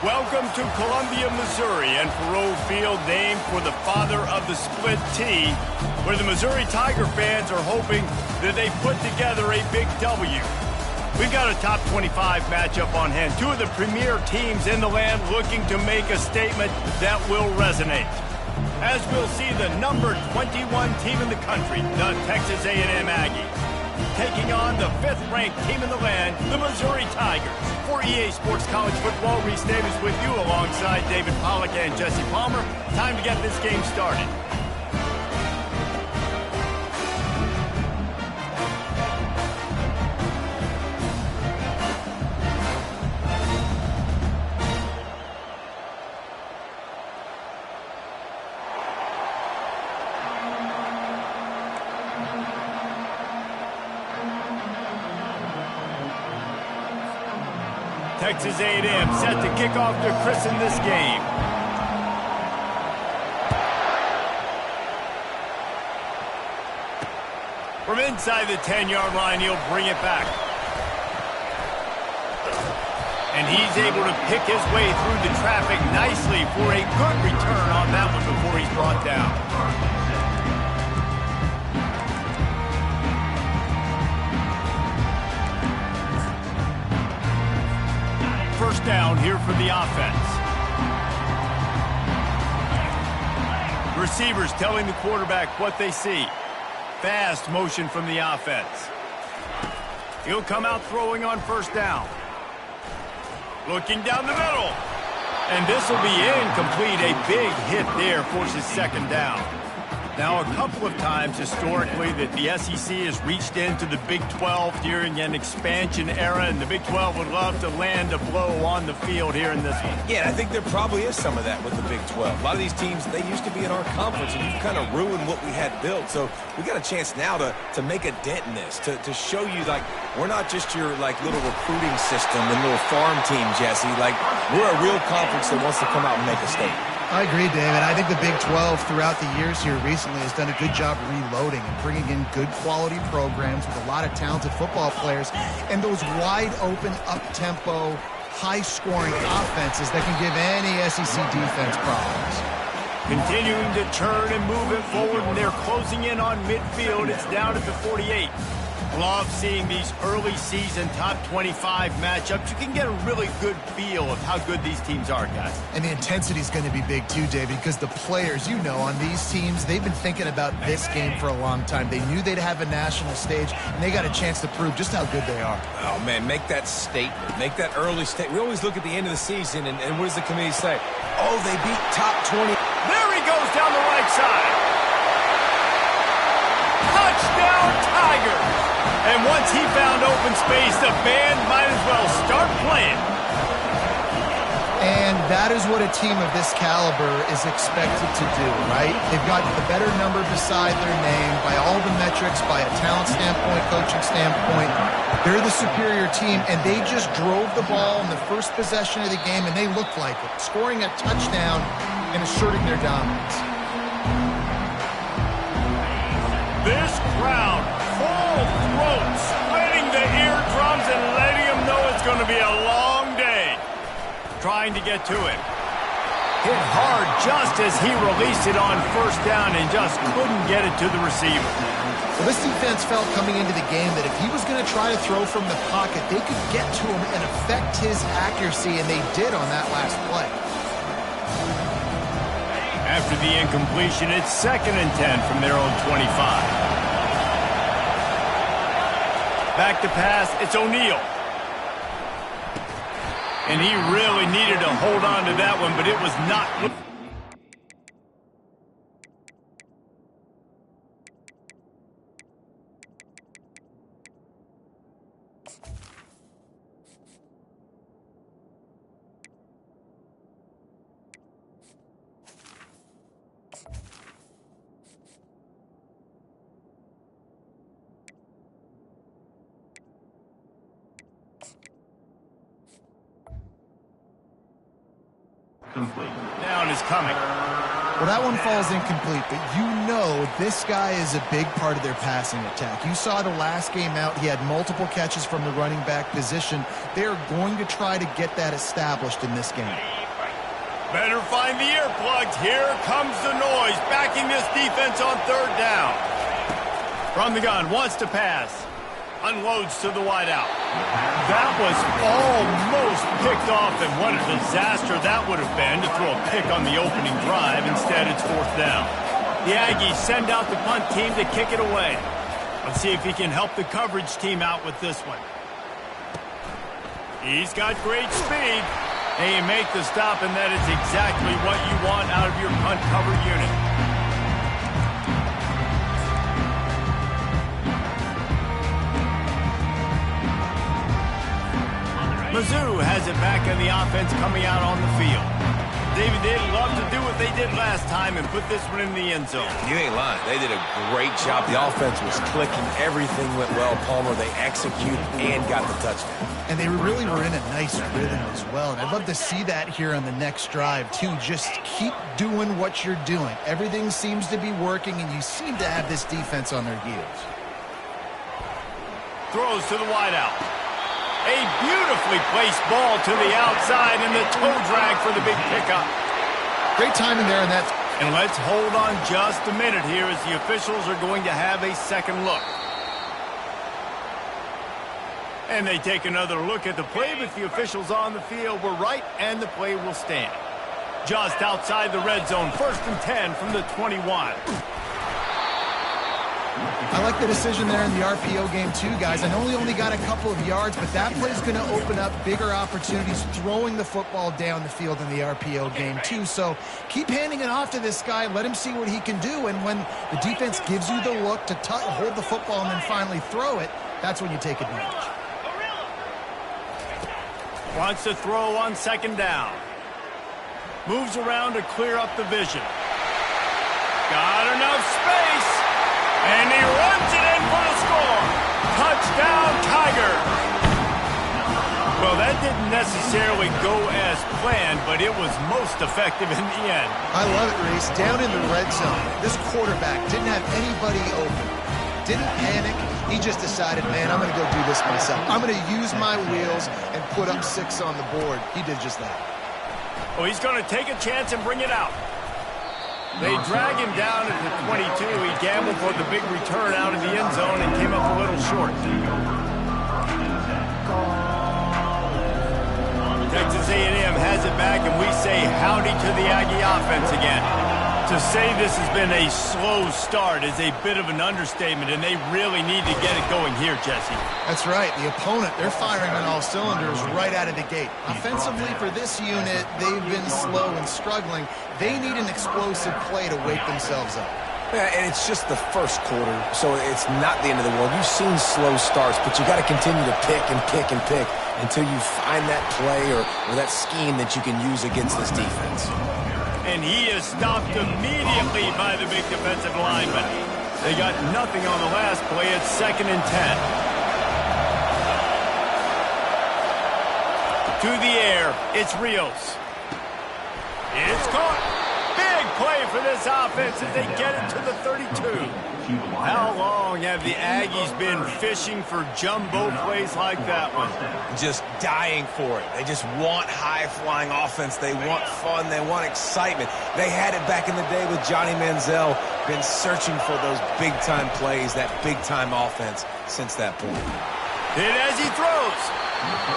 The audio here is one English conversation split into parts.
Welcome to Columbia, Missouri, and Faroe Field, named for the father of the split T, where the Missouri Tiger fans are hoping that they put together a big W. We've got a top 25 matchup on hand. Two of the premier teams in the land looking to make a statement that will resonate. As we'll see, the number 21 team in the country, the Texas A&M Aggies, taking on the 5th-ranked team in the land, the Missouri Tigers. For EA Sports College Football, Reese Davis with you alongside David Pollack and Jesse Palmer. Time to get this game started. Texas A&M set to kick off to christen this game. From inside the 10-yard line, he'll bring it back. And he's able to pick his way through the traffic nicely for a good return on that one before he's brought down. First down here for the offense. Receivers telling the quarterback what they see. Fast motion from the offense. He'll come out throwing on first down. Looking down the middle. And this will be incomplete. A big hit there forces second down. Now, a couple of times historically that the SEC has reached into the Big 12 during an expansion era, and the Big 12 would love to land a blow on the field here in this one. Yeah, I think there probably is some of that with the Big 12. A lot of these teams, they used to be in our conference, and you've kind of ruined what we had built. So we got a chance now to make a dent in this, to show you, like, we're not just your, like, little recruiting system and little farm team, Jesse. Like, we're a real conference that wants to come out and make a statement. I agree, David. I think the Big 12 throughout the years here recently has done a good job reloading and bringing in good quality programs with a lot of talented football players and those wide open, up-tempo, high-scoring offenses that can give any SEC defense problems. Continuing to turn and move it forward, and they're closing in on midfield. It's down at the 48. Love seeing these early season top 25 matchups. You can get a really good feel of how good these teams are, guys. And the intensity is going to be big too, David, because the players, you know, on these teams, they've been thinking about this game for a long time. They knew they'd have a national stage, and they got a chance to prove just how good they are. Oh, man, make that statement. Make that early statement. We always look at the end of the season, and what does the committee say? Oh, they beat top 20. There he goes down the right side. Touchdown, Tigers! And once he found open space, the band might as well start playing. And that is what a team of this caliber is expected to do, right? They've got the better number beside their name by all the metrics, by a talent standpoint, coaching standpoint. They're the superior team, and they just drove the ball in the first possession of the game, and they looked like it, scoring a touchdown and asserting their dominance. This crowd, full throat, splitting the eardrums and letting them know it's going to be a long day. Trying to get to it. Hit hard just as he released it on first down and just couldn't get it to the receiver. Well, this defense felt coming into the game that if he was going to try to throw from the pocket, they could get to him and affect his accuracy, and they did on that last play. After the incompletion, it's 2nd and 10 from their own 25. Back to pass, it's O'Neal. And he really needed to hold on to that one, but it was not. Complete. Down is coming. Well, that one falls incomplete, but you know this guy is a big part of their passing attack. You saw the last game out, he had multiple catches from the running back position. They're going to try to get that established in this game. Better find the earplugs. Here comes the noise, backing this defense on third down. From the gun, wants to pass. Unloads to the wideout. That was almost picked off, and what a disaster that would have been to throw a pick on the opening drive. Instead, it's fourth down. The Aggies send out the punt team to kick it away. Let's see if he can help the coverage team out with this one. He's got great speed. And you make the stop, and that is exactly what you want out of your punt cover unit. Mizzou has it back in the offense coming out on the field. David, they'd love to do what they did last time and put this one in the end zone. You ain't lying. They did a great job. The offense was clicking. Everything went well, Palmer. They executed and got the touchdown. And they really were in a nice rhythm as well. And I'd love to see that here on the next drive, too. Just keep doing what you're doing. Everything seems to be working, and you seem to have this defense on their heels. Throws to the wideout. A beautifully placed ball to the outside, and the toe drag for the big pickup. Great timing there, and let's hold on just a minute here as the officials are going to have a second look. And they take another look at the play, but the officials on the field were right, and the play will stand. Just outside the red zone, 1st and 10 from the 21. I like the decision there in the RPO game too, guys. I know he only got a couple of yards, but that play's going to open up bigger opportunities throwing the football down the field in the RPO game too. So keep handing it off to this guy. Let him see what he can do. And when the defense gives you the look to hold the football and then finally throw it, that's when you take advantage. Wants to throw on 2nd down. Moves around to clear up the vision. Got enough space. And he runs it in for the score. Touchdown, Tiger. Well, that didn't necessarily go as planned, but it was most effective in the end. I love it, Reese. Down in the red zone, this quarterback didn't have anybody open. Didn't panic. He just decided, man, I'm going to go do this myself. I'm going to use my wheels and put up 6 on the board. He did just that. Well, he's going to take a chance and bring it out. They drag him down at the 22. He gambled for the big return out of the end zone and came up a little short. Texas A&M has it back, and we say howdy to the Aggie offense again. To say this has been a slow start is a bit of an understatement, and they really need to get it going here, Jesse. That's right. The opponent, they're firing on all cylinders right out of the gate. Offensively, for this unit, they've been slow and struggling. They need an explosive play to wake themselves up. Yeah, and it's just the first quarter, so it's not the end of the world. You've seen slow starts, but you got to continue to pick and pick and pick until you find that play or that scheme that you can use against this defense. And he is stopped immediately by the big defensive lineman. They got nothing on the last play. It's 2nd and 10. To the air, it's Rios. It's caught. Big play for this offense as they get it to the 32. How long have the Aggies been fishing for jumbo plays like that one? Just dying for it. They just want high-flying offense. They want fun. They want excitement. They had it back in the day with Johnny Manziel. Been searching for those big-time plays, that big-time offense since that point. And as he throws,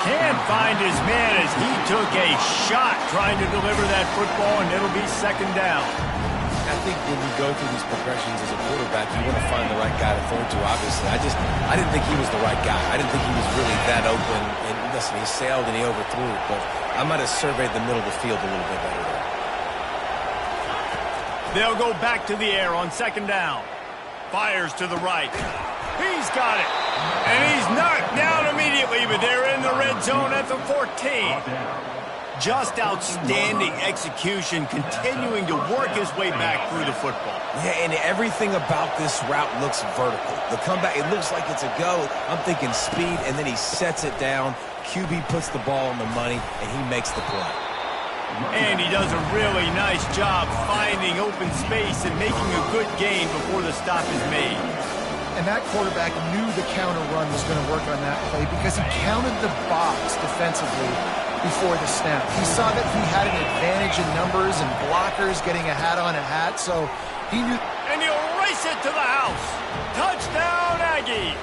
can't find his man as he took a shot trying to deliver that football, and it'll be 2nd down. I think when you go through these progressions as a quarterback, you want to find the right guy to throw to, obviously. I didn't think he was the right guy. I didn't think he was really that open. And listen, he sailed and he overthrew it, but I might have surveyed the middle of the field a little bit better there. They'll go back to the air on 2nd down. Fires to the right. He's got it. And he's knocked down immediately, but they're in the red zone at the 14. Just outstanding execution, continuing to work his way back through the football. Yeah, and everything about this route looks vertical. The comeback, it looks like it's a go. I'm thinking speed, and then he sets it down. QB puts the ball on the money, and he makes the play. And he does a really nice job finding open space and making a good gain before the stop is made. And that quarterback knew the counter run was going to work on that play because he counted the box defensively before the snap. He saw that he had an advantage in numbers and blockers getting a hat on a hat, so he knew. And he'll race it to the house. Touchdown, Aggies.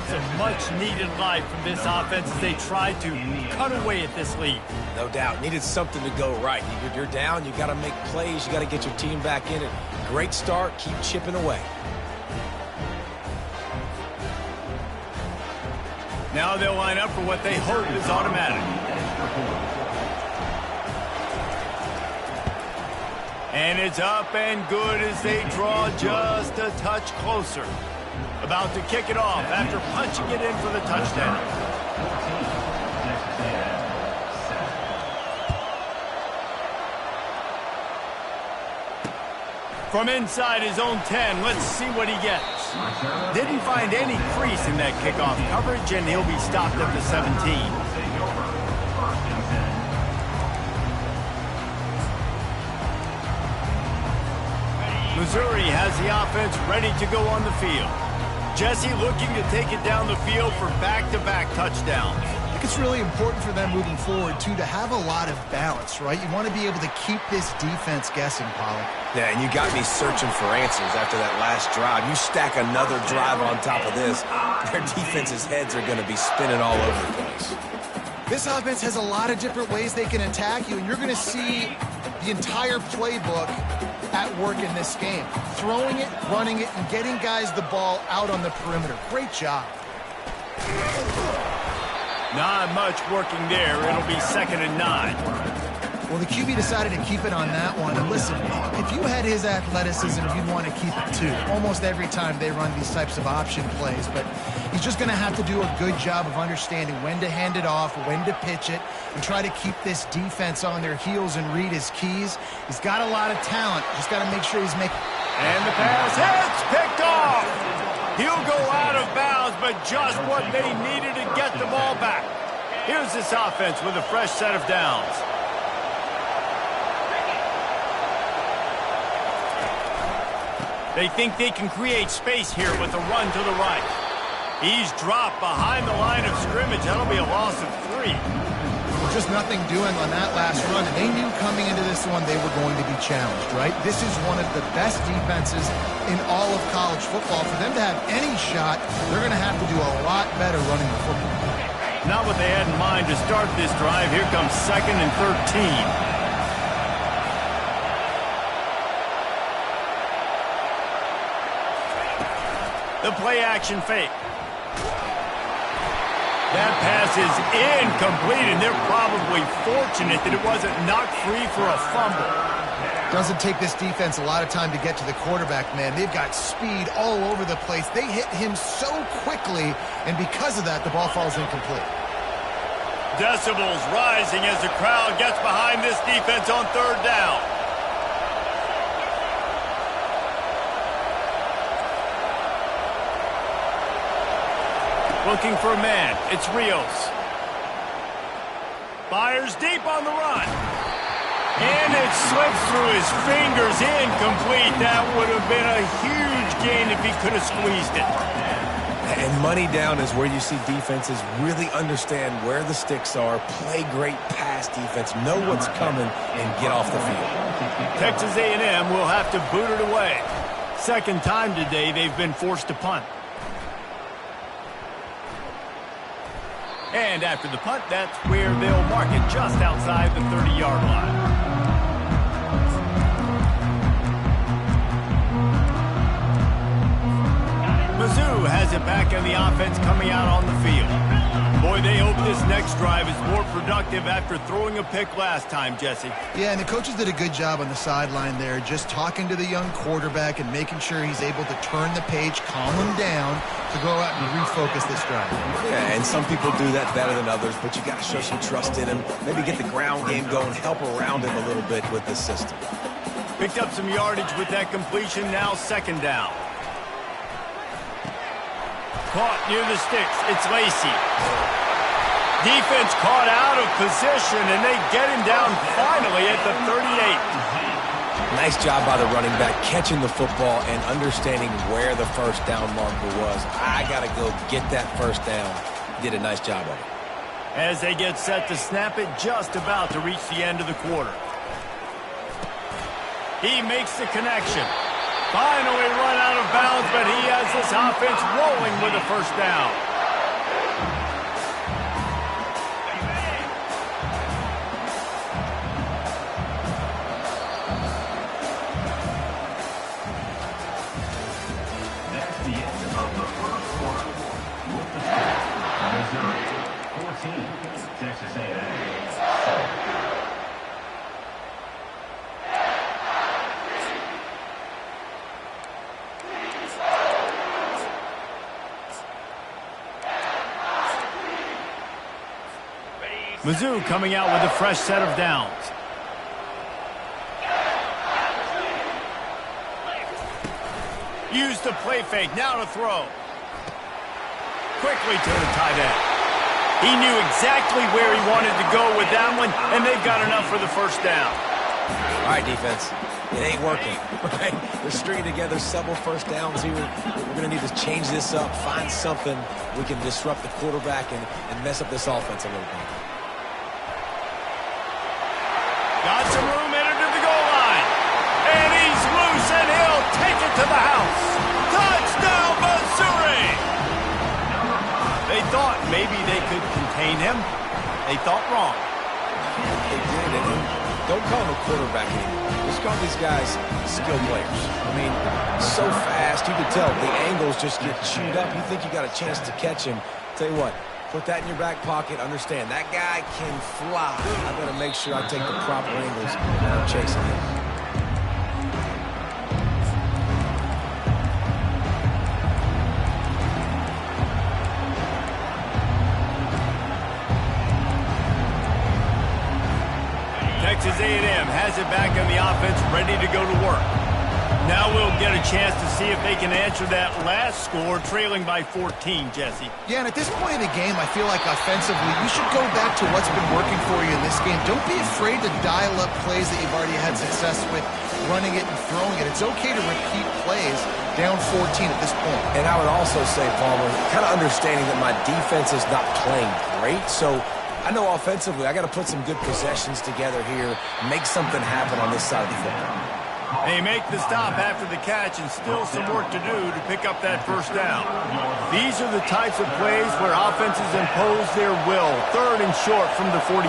It's a much-needed life from this offense as they try to cut away at this lead. No doubt. Needed something to go right. You're down. You got to make plays. You got to get your team back in it. Great start. Keep chipping away. Now they'll line up for what they hope is automatic. And it's up and good as they draw just a touch closer. About to kick it off after punching it in for the touchdown. From inside his own 10, let's see what he gets. Didn't find any crease in that kickoff coverage, and he'll be stopped at the 17. Missouri has the offense ready to go on the field. Jesse looking to take it down the field for back-to-back touchdowns. I think it's really important for them moving forward, too, to have a lot of balance, right? You want to be able to keep this defense guessing, Pollard. Yeah, and you got me searching for answers after that last drive. You stack another drive on top of this, their defense's heads are going to be spinning all over the place. This offense has a lot of different ways they can attack you, and you're going to see the entire playbook at work in this game. Throwing it, running it, and getting guys the ball out on the perimeter. Great job. Not much working there. It'll be 2nd and 9. Well, the QB decided to keep it on that one. And listen, if you had his athleticism, you'd want to keep it too. Almost every time they run these types of option plays. But he's just going to have to do a good job of understanding when to hand it off, when to pitch it, and try to keep this defense on their heels and read his keys. He's got a lot of talent. Just got to make sure he's making... And the pass hits, picked off. He'll go out of bounds, but just what they needed to get the ball back. Here's this offense with a fresh set of downs. They think they can create space here with a run to the right. He's dropped behind the line of scrimmage. That'll be a loss of 3. Just nothing doing on that last run. And they knew coming into this one they were going to be challenged, right? This is one of the best defenses in all of college football. For them to have any shot, they're going to have to do a lot better running the football. Not what they had in mind to start this drive. Here comes 2nd and 13. The play-action fake. That pass is incomplete, and they're probably fortunate that it wasn't knocked free for a fumble. Doesn't take this defense a lot of time to get to the quarterback, man. They've got speed all over the place. They hit him so quickly, and because of that, the ball falls incomplete. Decibels rising as the crowd gets behind this defense on 3rd down. Looking for a man. It's Rios. Fires deep on the run. And it slips through his fingers. Incomplete. That would have been a huge gain if he could have squeezed it. And money down is where you see defenses really understand where the sticks are, play great pass defense, know what's coming, and get off the field. Texas A&M will have to boot it away. 2nd time today they've been forced to punt. And after the punt, that's where they'll mark it, just outside the 30-yard line. Mizzou has it back in the offense coming out on the field. Boy, they hope this next drive is more productive after throwing a pick last time, Jesse. Yeah, and the coaches did a good job on the sideline there, just talking to the young quarterback and making sure he's able to turn the page, calm him down, to go out and refocus this drive. Yeah, and some people do that better than others, but you got to show some trust in him. Maybe get the ground game going, help around him a little bit with the system. Picked up some yardage with that completion, now 2nd down. Caught near the sticks. It's Lacey. Defense caught out of position, and they get him down finally at the 38. Nice job by the running back, catching the football and understanding where the first down marker was. I got to go get that first down. He did a nice job of it. As they get set to snap it, just about to reach the end of the quarter. He makes the connection. Finally run out of bounds, but he has this offense rolling with a first down. That's the end of the first quarter. With the score, Missouri 14, Texas A&M 7. Mizzou coming out with a fresh set of downs. Use the play fake, now to throw. Quickly to the tight end. He knew exactly where he wanted to go with that one, and they've got enough for the first down. All right, defense. It ain't working, right? We're stringing together several first downs here. We're going to need to change this up, find something we can disrupt the quarterback and mess up this offense a little bit. Got some room headed to the goal line. And he's loose, and he'll take it to the house. Touchdown, Missouri! They thought maybe they could contain him. They thought wrong. They did, and don't call him a quarterback anymore. Just call these guys skilled players. I mean, so fast, you can tell the angles just get chewed up. You think you got a chance to catch him. Tell you what, put that in your back pocket. Understand, that guy can fly. I better make sure I take the proper angles when I'm chasing him. Texas A&M has it back on the offense, ready to go to work. Now we'll get a chance to see if they can answer that last score, trailing by 14, Jesse. Yeah, and at this point in the game, I feel like offensively, you should go back to what's been working for you in this game. Don't be afraid to dial up plays that you've already had success with, running it and throwing it. It's okay to repeat plays down 14 at this point. And I would also say, Palmer, kind of understanding that my defense is not playing great, so I know offensively I got to put some good possessions together here, make something happen on this side of the football. They make the stop after the catch, and still some work to do to pick up that first down. These are the types of plays where offenses impose their will. 3rd and short from the 45.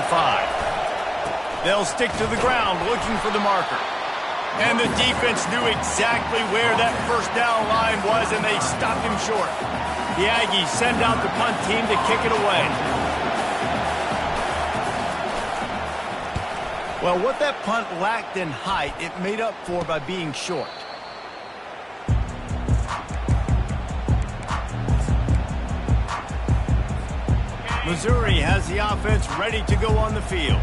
They'll stick to the ground looking for the marker. And the defense knew exactly where that first down line was, and they stopped him short. The Aggies send out the punt team to kick it away. Well, what that punt lacked in height, it made up for by being short. Missouri has the offense ready to go on the field.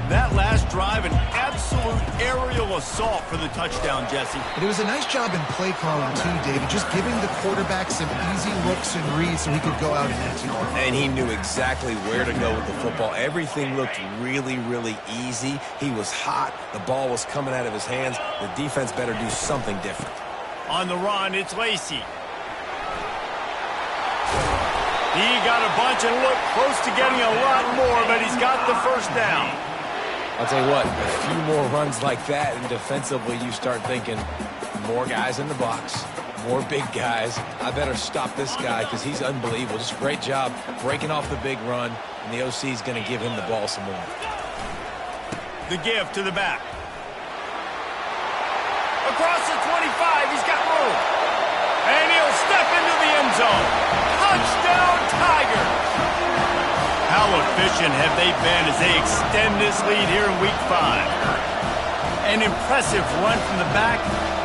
That last drive, an absolute aerial assault for the touchdown, Jesse. And it was a nice job in play calling, too, David, just giving the quarterback some easy looks and reads so he could go out and execute. And he knew exactly where to go with the football. Everything looked really, really easy. He was hot. The ball was coming out of his hands. The defense better do something different. On the run, it's Lacey. He got a bunch and looked close to getting a lot more, but he's got the first down. I'll tell you what, a few more runs like that, and defensively you start thinking, more guys in the box, more big guys. I better stop this guy because he's unbelievable. Just a great job breaking off the big run, and the OC is going to give him the ball some more. The give to the back. Across the 25, he's got room. And he'll step into the end zone. Touchdown, Tigers! How efficient have they been as they extend this lead here in Week 5? An impressive run from the back,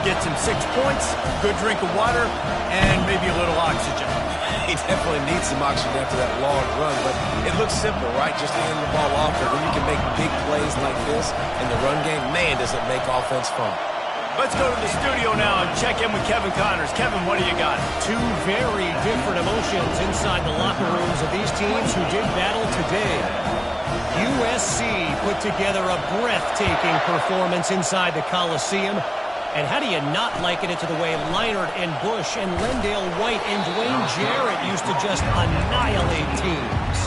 gets him 6 points, good drink of water, and maybe a little oxygen. He definitely needs some oxygen after that long run, but it looks simple, right? Just handing the ball off, but when you can make big plays like this in the run game, man, does it make offense fun. Let's go to the studio now and check in with Kevin Connors. Kevin, what do you got? Two very different emotions inside the locker rooms of these teams who did battle today. USC put together a breathtaking performance inside the Coliseum. And how do you not liken it to the way Leinart and Bush and Lendale White and Dwayne Jarrett used to just annihilate teams?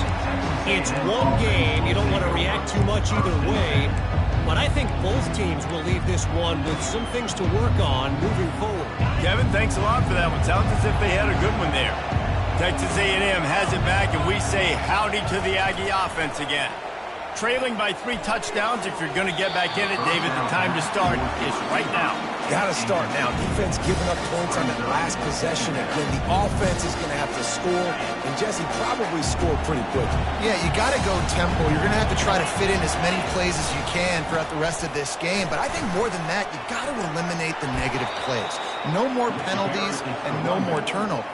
It's one game. You don't want to react too much either way. But I think both teams will leave this one with some things to work on moving forward. Kevin, thanks a lot for that one. Sounds as if they had a good one there. Texas A&M has it back, and we say howdy to the Aggie offense again. Trailing by 3 touchdowns. If you're going to get back in it, David, the time to start is right now. Got to start now. Defense giving up points on that last possession. Again, the offense is going to have to score, and Jesse probably scored pretty quickly. Yeah, you got to go tempo. You're going to have to try to fit in as many plays as you can throughout the rest of this game. But I think more than that, you got to eliminate the negative plays. No more penalties and no more turnovers.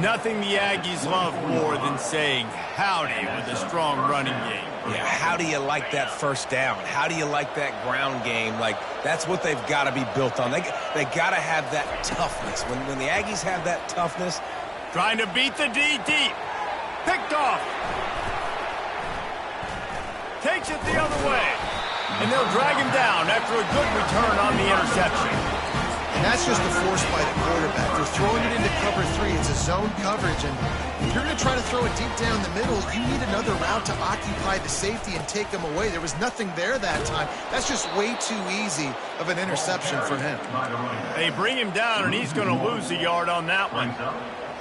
Nothing the Aggies love more than saying howdy with a strong running game. Yeah, how do you like that first down? How do you like that ground game? Like, that's what they've got to be built on. They got to have that toughness. When the Aggies have that toughness. Trying to beat the D deep. Picked off. Takes it the other way. And they'll drag him down after a good return on the interception. And that's just the force by the quarterback. They're throwing it into cover 3. It's a zone coverage. And if you're going to try to throw it deep down the middle, you need another route to occupy the safety and take them away. There was nothing there that time. That's just way too easy of an interception for him. They bring him down, and he's going to lose a yard on that one.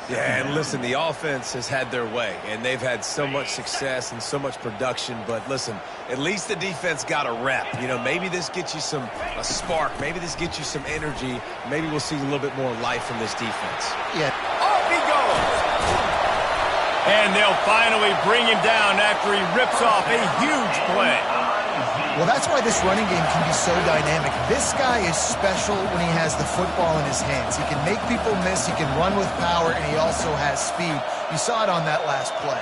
Yeah, and listen, the offense has had their way, and they've had so much success and so much production. But listen, at least the defense got a rep. You know, maybe this gets you a spark. Maybe this gets you some energy. Maybe we'll see a little bit more life from this defense. Yeah. Off he goes. And they'll finally bring him down after he rips off a huge play. Well, that's why this running game can be so dynamic. This guy is special when he has the football in his hands. He can make people miss, he can run with power, and he also has speed. You saw it on that last play.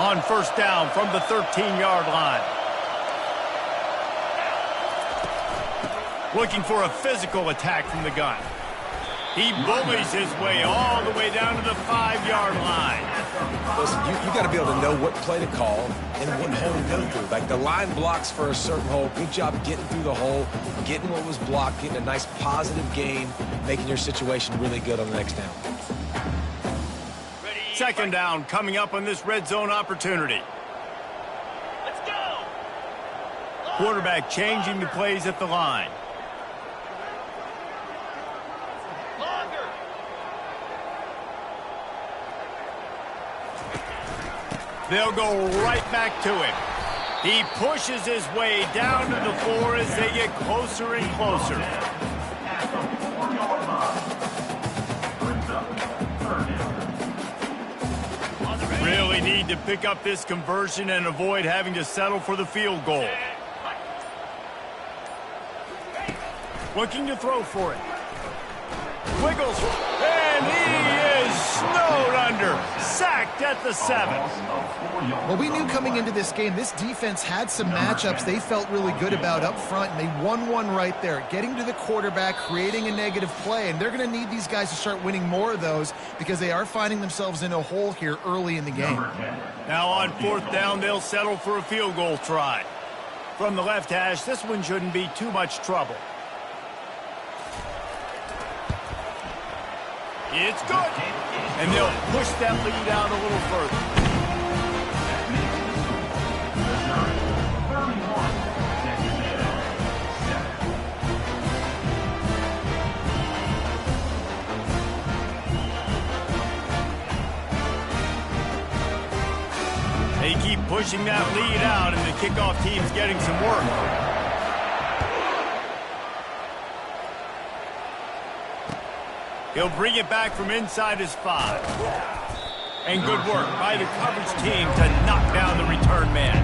On first down from the 13-yard line. Looking for a physical attack from the gun. He bullies his way all the way down to the 5-yard line. Listen, you got to be able to know what play to call and what hole to go through. Like, the line blocks for a certain hole. Good job getting through the hole, getting what was blocked, getting a nice positive gain, making your situation really good on the next down. Second down coming up on this red zone opportunity. Let's go! Quarterback changing the plays at the line. They'll go right back to him. He pushes his way down to the floor as they get closer and closer. Really need to pick up this conversion and avoid having to settle for the field goal. Looking to throw for it. Wiggles, and he is snowed under. Sacked at the 7. Well, we knew coming into this game, this defense had some matchups they felt really good about up front, and they won one right there, getting to the quarterback, creating a negative play, and they're going to need these guys to start winning more of those because they are finding themselves in a hole here early in the game. Now on fourth down, they'll settle for a field goal try. From the left hash, this one shouldn't be too much trouble. It's good. And they'll push that lead out a little further. They keep pushing that lead out, and the kickoff team's getting some work. He'll bring it back from inside his 5. And good work by the coverage team to knock down the return man.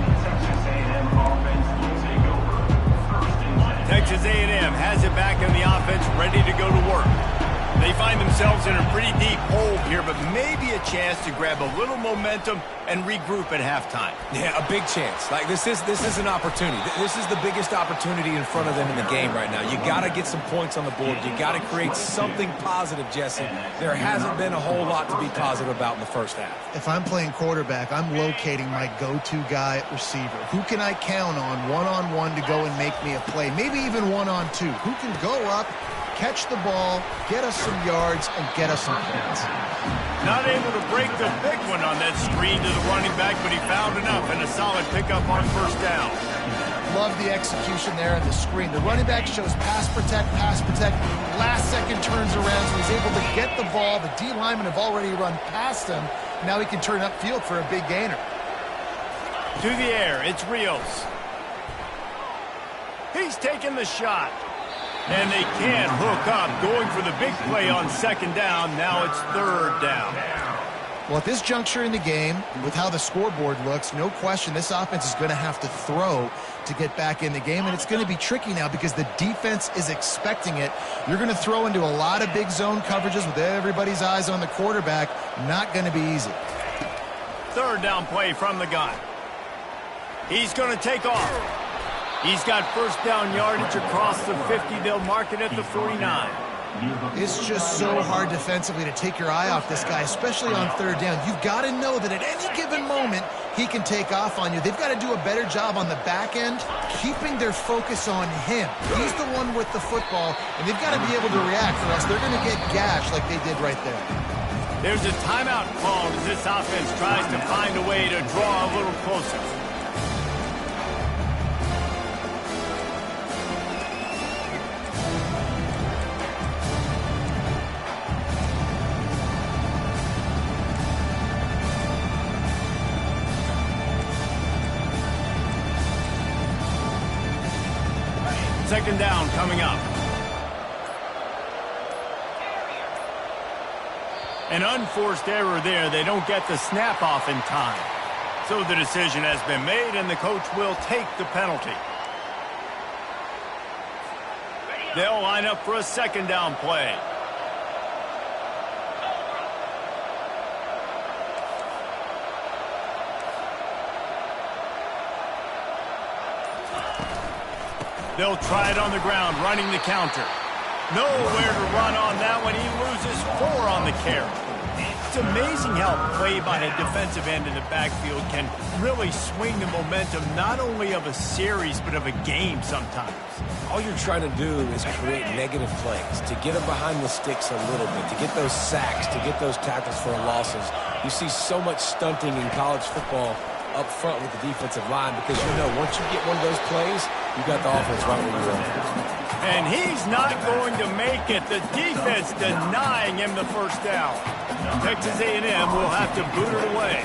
Texas A&M has it back in the offense, ready to go to work. They find themselves in a pretty deep hole here, but maybe a chance to grab a little momentum and regroup at halftime. Yeah, a big chance. Like this is an opportunity. This is the biggest opportunity in front of them in the game right now. You got to get some points on the board. You got to create something positive, Jesse. There hasn't been a whole lot to be positive about in the first half. If I'm playing quarterback, I'm locating my go-to guy at receiver. Who can I count on one-on-one to go and make me a play? Maybe even one-on-two. Who can go up, catch the ball, get us some yards, and get us some points. Not able to break the big one on that screen to the running back, but he found enough and a solid pickup on first down. Love the execution there on the screen. The running back shows pass protect, last second turns around, so he's able to get the ball. The D linemen have already run past him. Now he can turn upfield for a big gainer. To the air, it's Rios. He's taking the shot. And they can't hook up, going for the big play on second down. Now it's third down. Well, at this juncture in the game, with how the scoreboard looks, no question this offense is going to have to throw to get back in the game, and it's going to be tricky now because the defense is expecting it. You're going to throw into a lot of big zone coverages with everybody's eyes on the quarterback. Not going to be easy. Third down play from the gun. He's going to take off. He's got first down yardage across the 50. They'll mark it at the 49. It's just so hard defensively to take your eye off this guy, especially on third down. You've got to know that at any given moment, he can take off on you. They've got to do a better job on the back end, keeping their focus on him. He's the one with the football, and they've got to be able to react, or else they're going to get gashed like they did right there. There's a timeout called as this offense tries to find a way to draw a little closer. Second down coming up. An unforced error there. They don't get the snap off in time. So the decision has been made, and the coach will take the penalty. They'll line up for a second down play. They'll try it on the ground, running the counter. Nowhere to run on that one. He loses 4 on the carry. It's amazing how play by a defensive end in the backfield can really swing the momentum not only of a series but of a game sometimes. All you're trying to do is create negative plays, to get them behind the sticks a little bit, to get those sacks, to get those tackles for losses. You see so much stunting in college football up front with the defensive line because you know once you get one of those plays, you got the offense right where you want. And he's not going to make it. The defense denying him the first down. Texas A&M will have to boot it away.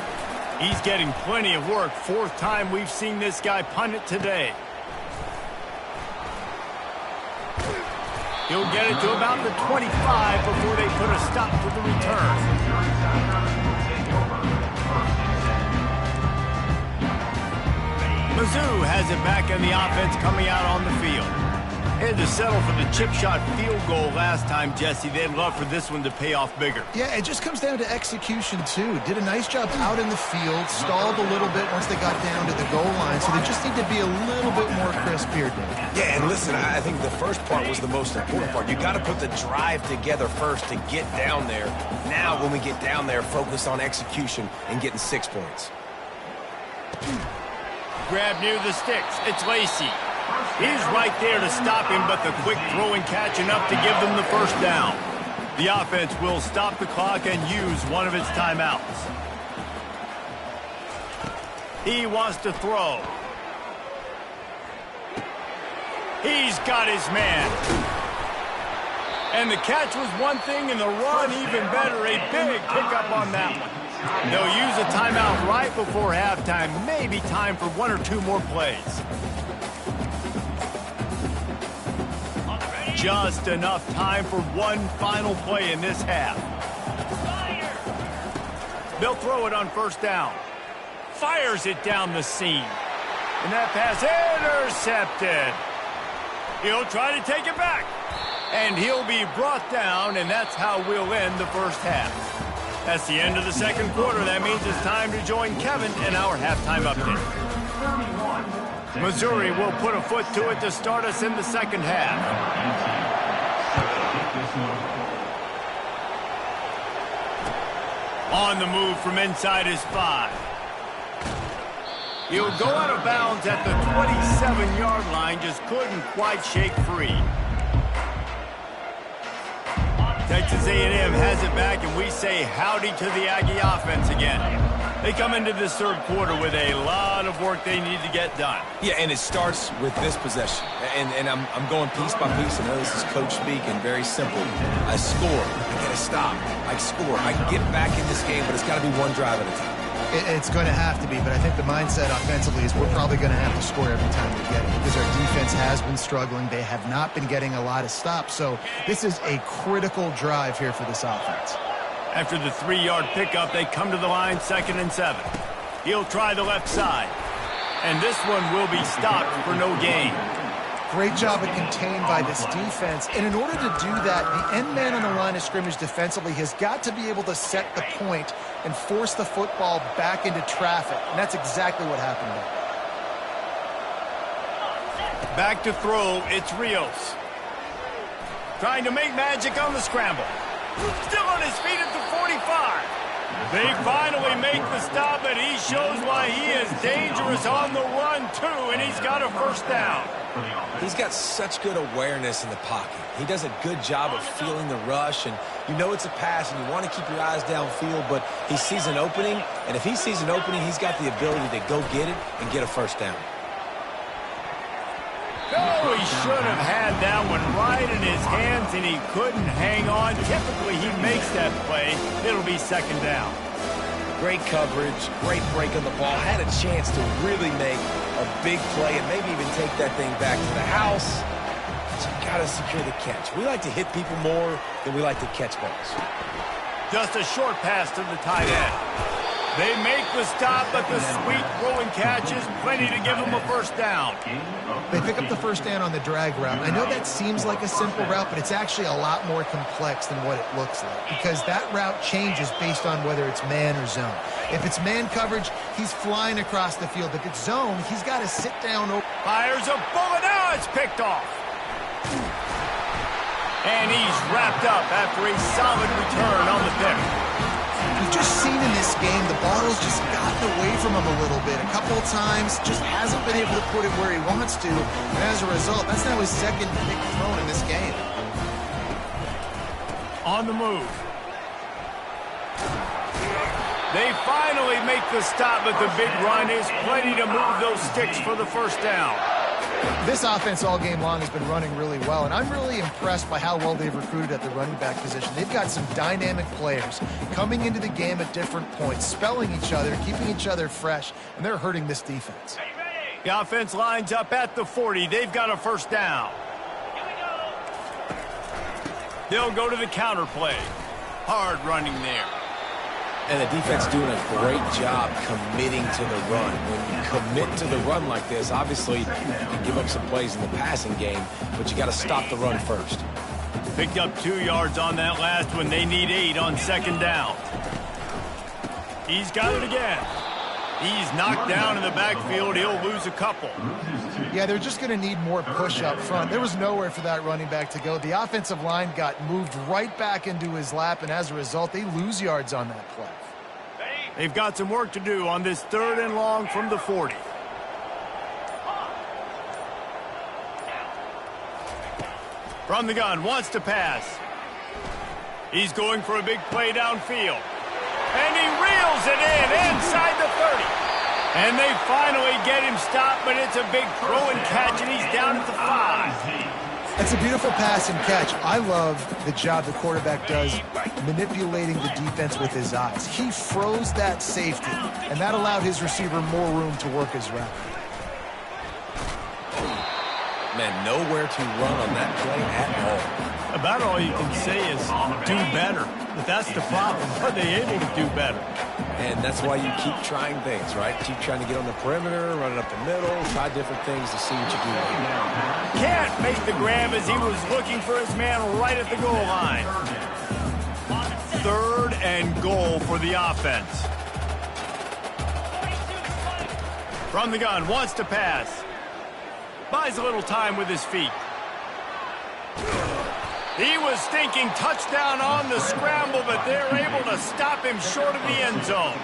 He's getting plenty of work. 4th time we've seen this guy punt it today. He'll get it to about the 25 before they put a stop to the return. Mizzou has it back in the offense coming out on the field. Had to settle for the chip shot field goal last time, Jesse. They'd love for this one to pay off bigger. Yeah, it just comes down to execution, too. Did a nice job out in the field, stalled a little bit once they got down to the goal line, so they just need to be a little bit more crisp here, Dave. Yeah, and listen, I think the first part was the most important part. You got to put the drive together first to get down there. Now, when we get down there, focus on execution and getting 6 points. Grab near the sticks. It's Lacey. He's right there to stop him, but the quick throw and catch enough to give them the first down. The offense will stop the clock and use one of its timeouts. He wants to throw. He's got his man. And the catch was one thing, and the run even better. A big pickup on that one. They'll use a timeout right before halftime. Maybe time for 1 or 2 more plays. Just enough time for one final play in this half. They'll throw it on first down. Fires it down the seam. And that pass intercepted. He'll try to take it back. And he'll be brought down, and that's how we'll end the first half. That's the end of the second quarter. That means it's time to join Kevin in our halftime update. Missouri will put a foot to it to start us in the second half. On the move from inside his 5. He'll go out of bounds at the 27-yard line, just couldn't quite shake free. Texas A&M has it back, and we say howdy to the Aggie offense again. They come into this third quarter with a lot of work they need to get done. Yeah, and it starts with this possession. And I'm going piece by piece. I know this is coach speak and very simple. I score. I get a stop. I score. I get back in this game, but it's got to be one drive at a time. It's going to have to be, but I think the mindset offensively is we're probably going to have to score every time we get it because our defense has been struggling. They have not been getting a lot of stops, so this is a critical drive here for this offense. After the 3-yard pickup, they come to the line 2nd and 7. He'll try the left side, and this one will be stopped for no gain. Great job of contained by this defense. And in order to do that, the end man on the line of scrimmage defensively has got to be able to set the point and force the football back into traffic. And that's exactly what happened there. Back to throw, it's Rios. Trying to make magic on the scramble. Still on his feet at the 45. They finally make the stop, and he shows why he is dangerous on the run, too, and he's got a first down. He's got such good awareness in the pocket. He does a good job of feeling the rush, and you know it's a pass, and you want to keep your eyes downfield, but he sees an opening, and if he sees an opening, he's got the ability to go get it and get a first down. Oh, he should have had that one right in his hands, and he couldn't hang on. Typically, he makes that play. It'll be second down. Great coverage, great break on the ball. Had a chance to really make a big play and maybe even take that thing back to the house. But you got to secure the catch. We like to hit people more than we like to catch balls. Just a short pass to the tight end. They make the stop, but the sweet throwing catch is plenty to give them a first down. They pick up the first down on the drag route. I know that seems like a simple route, but it's actually a lot more complex than what it looks like because that route changes based on whether it's man or zone. If it's man coverage, he's flying across the field. If it's zone, he's got to sit down. Fires a bullet. Now it's picked off. And he's wrapped up after a solid return on the pick. We've just seen in this game the ball's just gotten away from him a little bit. A couple of times, just hasn't been able to put it where he wants to. And as a result, that's now his second pick thrown in this game. On the move. They finally make the stop, but the big run is plenty to move those sticks for the first down. This offense all game long has been running really well, and I'm really impressed by how well they've recruited at the running back position. They've got some dynamic players coming into the game at different points, spelling each other, keeping each other fresh, and they're hurting this defense. The offense lines up at the 40. They've got a first down. They'll go to the counter play. Hard running there. And the defense doing a great job committing to the run. When you commit to the run like this, obviously you can give up some plays in the passing game, but you got to stop the run first. Picked up 2 yards on that last one. They need 8 on second down. He's got it again. He's knocked down in the backfield. He'll lose a couple. Yeah, they're just going to need more push up front. There was nowhere for that running back to go. The offensive line got moved right back into his lap, and as a result, they lose yards on that play. They've got some work to do on this 3rd and long from the 40. From the gun, wants to pass. He's going for a big play downfield. And he reels it in inside the 30. And they finally get him stopped, but it's a big throw and catch, and he's down at the 5. It's a beautiful pass and catch. I love the job the quarterback does manipulating the defense with his eyes. He froze that safety, and that allowed his receiver more room to work his route. Man, nowhere to run on that play at all. About all you can say is do better. But that's the problem. Are they able to do better? And that's why you keep trying things, right? Keep trying to get on the perimeter, run it up the middle, try different things to see what you do. Can't make the grab as he was looking for his man right at the goal line. 3rd and goal for the offense. From the gun, wants to pass. Buys a little time with his feet. He was thinking touchdown on the scramble, but they're able to stop him short of the end zone.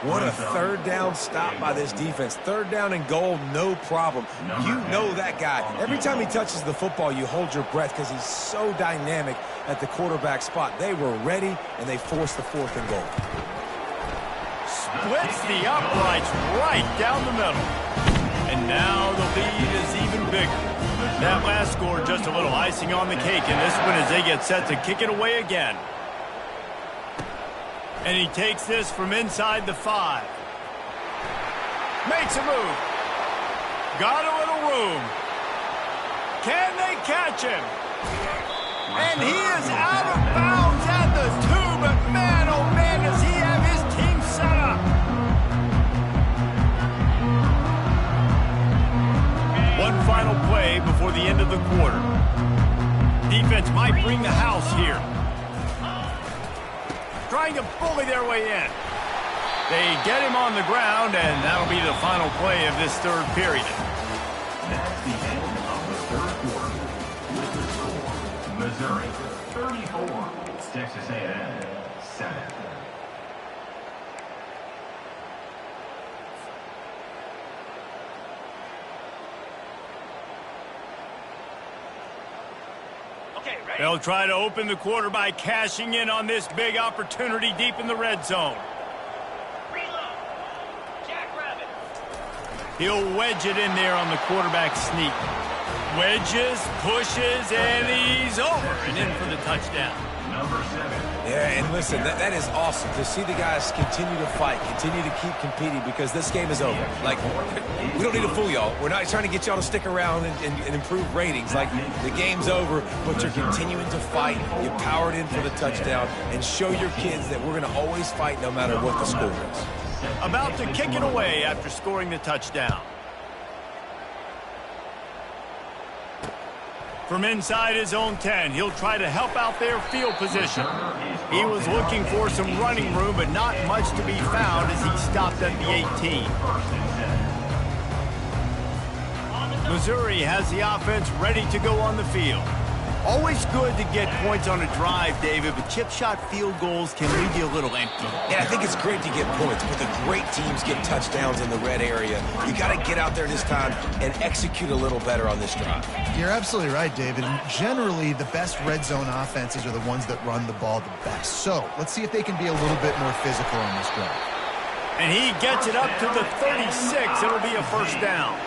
What a 3rd down stop by this defense. 3rd down and goal, no problem. You know that guy. Every time he touches the football, you hold your breath because he's so dynamic at the quarterback spot. They were ready, and they forced the 4th and goal. Splits the uprights right down the middle. And now the lead is even bigger. That last score just a little icing on the cake in this one as they get set to kick it away again. And he takes this from inside the 5. Makes a move. Got a little room. Can they catch him? And he is out of bounds at the 2, but man, oh man, does he have his team set up. One final play before the end of the quarter. Defense might bring the house here. Trying to bully their way in. They get him on the ground, and that'll be the final play of this 3rd period. That's the end of the 3rd quarter. With the score, Missouri 34, Texas A&M 7. They'll try to open the quarter by cashing in on this big opportunity deep in the red zone. He'll wedge it in there on the quarterback sneak. Wedges, pushes, and he's over and in for the touchdown. Number 7. Yeah, and listen, that is awesome to see the guys continue to fight, continue to keep competing because this game is over. Like, we don't need to fool y'all. We're not trying to get y'all to stick around and improve ratings. Like, the game's over, but you're continuing to fight. You powered in for the touchdown and show your kids that we're going to always fight no matter what the score is. About to kick it away after scoring the touchdown. From inside his own 10, he'll try to help out their field position. He was looking for some running room, but not much to be found as he stopped at the 18. Missouri has the offense ready to go on the field. Always good to get points on a drive, David, but chip shot field goals can leave you a little empty. Yeah, I think it's great to get points, but the great teams get touchdowns in the red area. You got to get out there this time and execute a little better on this drive. You're absolutely right, David. And generally, the best red zone offenses are the ones that run the ball the best. So let's see if they can be a little bit more physical on this drive. And he gets it up to the 36. It'll be a 1st down.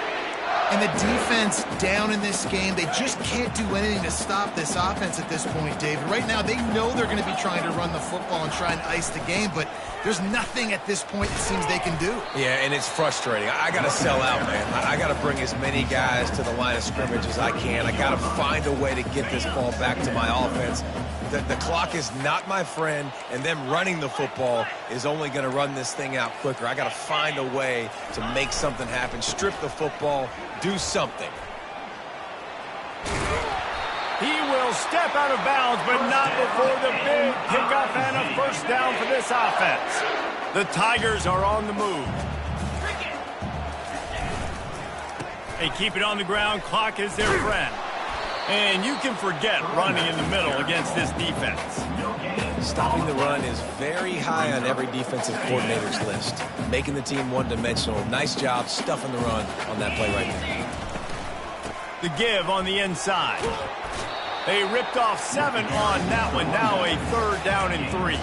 And the defense down in this game, they just can't do anything to stop this offense at this point, David. Right now, they know they're going to be trying to run the football and try and ice the game, but there's nothing at this point it seems they can do. Yeah, and it's frustrating. I got to sell out, man. I got to bring as many guys to the line of scrimmage as I can. I got to find a way to get this ball back to my offense. The clock is not my friend, and them running the football is only going to run this thing out quicker. I got to find a way to make something happen, strip the football, do something. He will step out of bounds, but not before the big pickup and a 1st down for this offense. The Tigers are on the move. They keep it on the ground. Clock is their friend. And you can forget running in the middle against this defense. Stopping the run is very high on every defensive coordinator's list. Making the team one-dimensional. Nice job stuffing the run on that play right there. The give on the inside. They ripped off 7 on that one. Now a 3rd down and 3.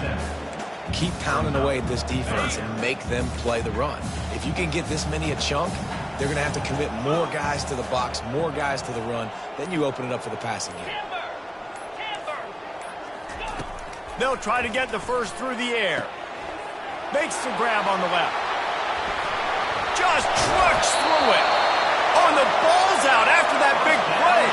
Keep pounding away at this defense and make them play the run. If you can get this many a chunk, they're going to have to commit more guys to the box, more guys to the run. Then you open it up for the passing game. They'll try to get the 1st through the air. Makes the grab on the left. Just trucks through it. Oh, and the ball's out after that big play.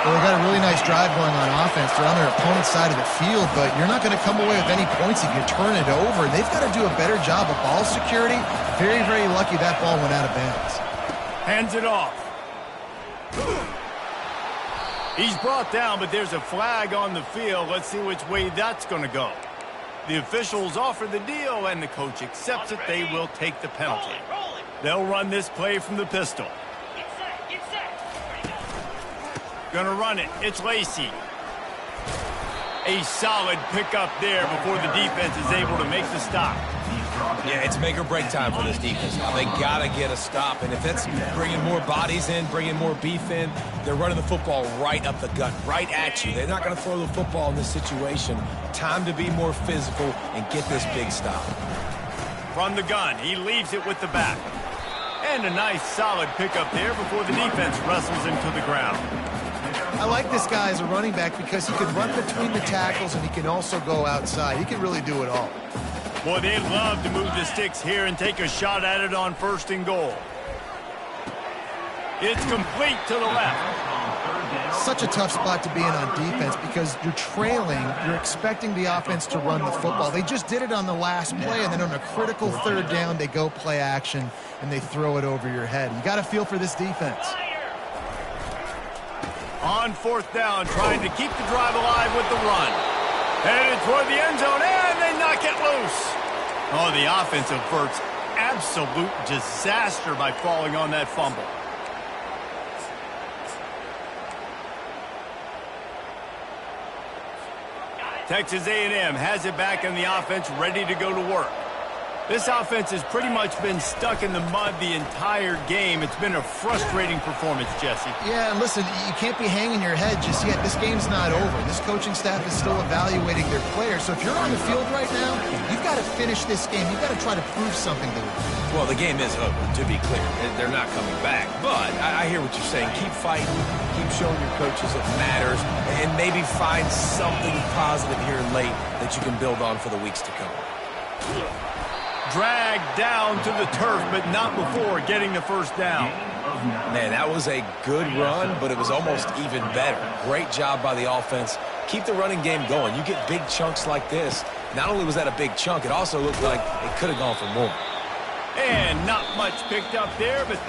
Well, they got a really nice drive going on offense. They're on their opponent's side of the field, but you're not going to come away with any points if you turn it over. They've got to do a better job of ball security. Very, very lucky that ball went out of bounds. Hands it off. He's brought down, but there's a flag on the field. Let's see which way that's going to go. The officials offer the deal, and the coach accepts it. They will take the penalty. They'll run this play from the pistol. Gonna run it. It's Lacey. A solid pickup there before the defense is able to make the stop. Yeah, it's make or break time for this defense. Now, they got to get a stop, and if that's bringing more bodies in, bringing more beef in, they're running the football right up the gut, right at you. They're not going to throw the football in this situation. Time to be more physical and get this big stop. From the gun, he leaves it with the back. And a nice solid pickup there before the defense wrestles him to the ground. I like this guy as a running back because he can run between the tackles and he can also go outside. He can really do it all. Boy, they'd love to move the sticks here and take a shot at it on 1st and goal. It's complete to the left. Such a tough spot to be in on defense because you're trailing. You're expecting the offense to run the football. They just did it on the last play, and then on a critical 3rd down, they go play action, and they throw it over your head. You got to feel for this defense. On 4th down, trying to keep the drive alive with the run. Headed toward the end zone, and they knock it loose. Oh, the offense averts absolute disaster by falling on that fumble. Texas A&M has it back in the offense, ready to go to work. This offense has pretty much been stuck in the mud the entire game. It's been a frustrating performance, Jesse. Yeah, and listen, you can't be hanging your head just yet. This game's not over. This coaching staff is still evaluating their players. So if you're on the field right now, you've got to finish this game. You've got to try to prove something to them. Well, the game is over, to be clear. They're not coming back. But I hear what you're saying. Keep fighting. Keep showing your coaches it matters. And maybe find something positive here late that you can build on for the weeks to come. Dragged down to the turf, but not before getting the 1st down. Man, that was a good run, but it was almost even better. Great job by the offense. Keep the running game going. You get big chunks like this. Not only was that a big chunk, it also looked like it could have gone for more. And not much picked up there, but